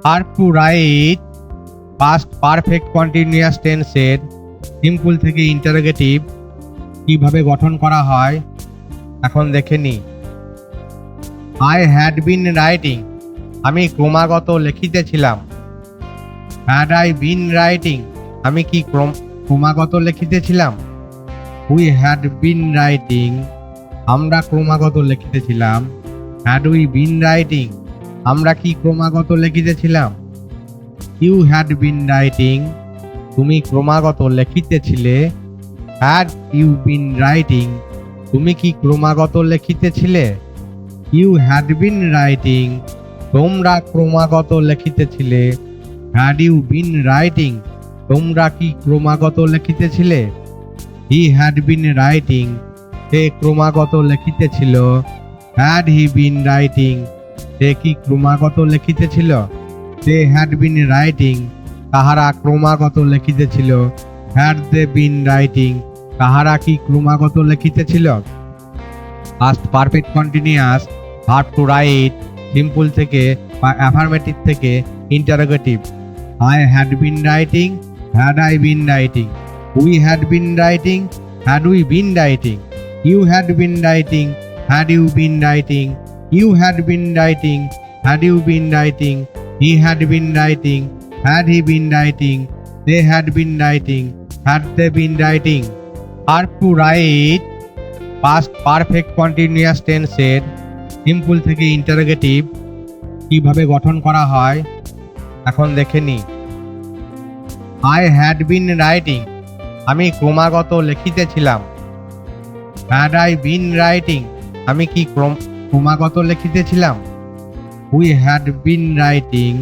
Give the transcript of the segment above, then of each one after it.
Verb to write past perfect continuous টেন্সের simple থেকে interrogative কিভাবে গঠন করা হয় এখন দেখে নি। আই হ্যাড বিন রাইটিং, আমি ক্রমাগত লিখিতেছিলাম। হ্যাড আই বিন রাইটিং, আমি কি ক্রমাগত লিখিতেছিলাম। উই হ্যাড বিন রাইটিং, আমরা ক্রমাগত লিখিতেছিলাম। হ্যাড উই বিন রাইটিং, আমরা কি ক্রমাগত লিখিতেছিলাম। ইউ হ্যাড বিন রাইটিং, তুমি ক্রমাগত লিখিতেছিলে। হ্যাড ইউ বিন রাইটিং, তুমি কি ক্রমাগত লিখিতেছিলে। ইউ হ্যাড বিন রাইটিং, তোমরা ক্রমাগত লিখিতেছিলে। হ্যাড ইউ বিন রাইটিং, তোমরা কি ক্রমাগত লিখিতেছিলে। হি হ্যাড বিন রাইটিং, সে ক্রমাগত লিখিতেছিল। হ্যাড হি বিন রাইটিং, সে কি ক্রমাগত লিখিতেছিল। দে হ্যাড বিন রাইটিং, তাহারা ক্রমাগত লিখিতেছিল। হ্যাড দে বিন রাইটিং, তাহারা কি ক্রমাগত লিখিতেছিল। Past perfect continuous verb to write simple থেকে বা অ্যাফার্মেটিভ থেকে interrogative. I had been writing, had I been writing. We had been writing, had we been writing. You had been writing, had you been writing. You had been writing, had you been writing. He had been writing, had he been writing. They had been writing, had they been writing. Verb to write past perfect continuous টেন্সের simple থেকে interrogative কিভাবে গঠন করা হয় এখন দেখে নি। I had been writing, আমি ক্রমাগত লিখিতেছিলাম। হ্যাড আই বিন রাইটিং, আমি কি ক্রমাগত লিখিতেছিলাম। উই হ্যাড বিন রাইটিং,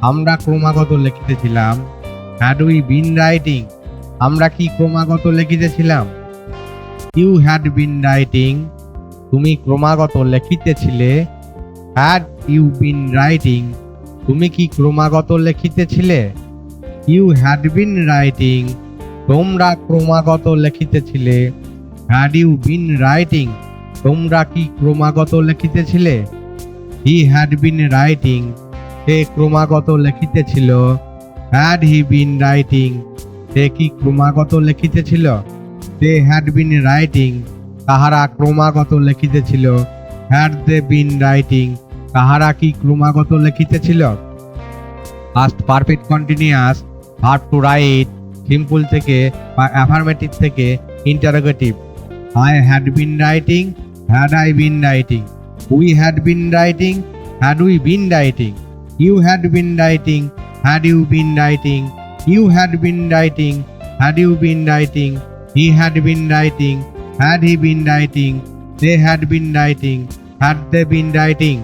আমরা ক্রমাগত লিখিতেছিলাম। হ্যাড উই বিন রাইটিং, আমরা কি ক্রমাগত লিখিতেছিলাম। ইউ হ্যাড বিন রাইটিং, তুমি ক্রমাগত লিখিতেছিলে। হ্যাড ইউ বিন রাইটিং, তুমি কি ক্রমাগত লিখিতেছিলে। ইউ হ্যাড বিন রাইটিং, তোমরা ক্রমাগত লিখিতেছিলে। হ্যাড ইউ বিন রাইটিং, তোমরা কি ক্রমাগত লিখিতেছিলে। হি হ্যাড বিন রাইটিং, সে ক্রমাগত লিখিতেছিল। হ্যাড হি বিন রাইটিং, সে কি ক্রমাগত লিখিতেছিল। দে হ্যাড বিন রাইটিং, তাহারা ক্রমাগত লিখিতেছিল। হ্যাড দে বিন রাইটিং, তাহারা কি ক্রমাগত লিখিতেছিল। Past perfect continuous verb to write simple থেকে বা অ্যাফার্মেটিভ থেকে interrogative. I had been writing, had I been writing. We had been writing, had we been writing. You had been writing, had you been writing. You had been writing, had you been writing. He had been writing, had he been writing. They had been writing, had they been writing.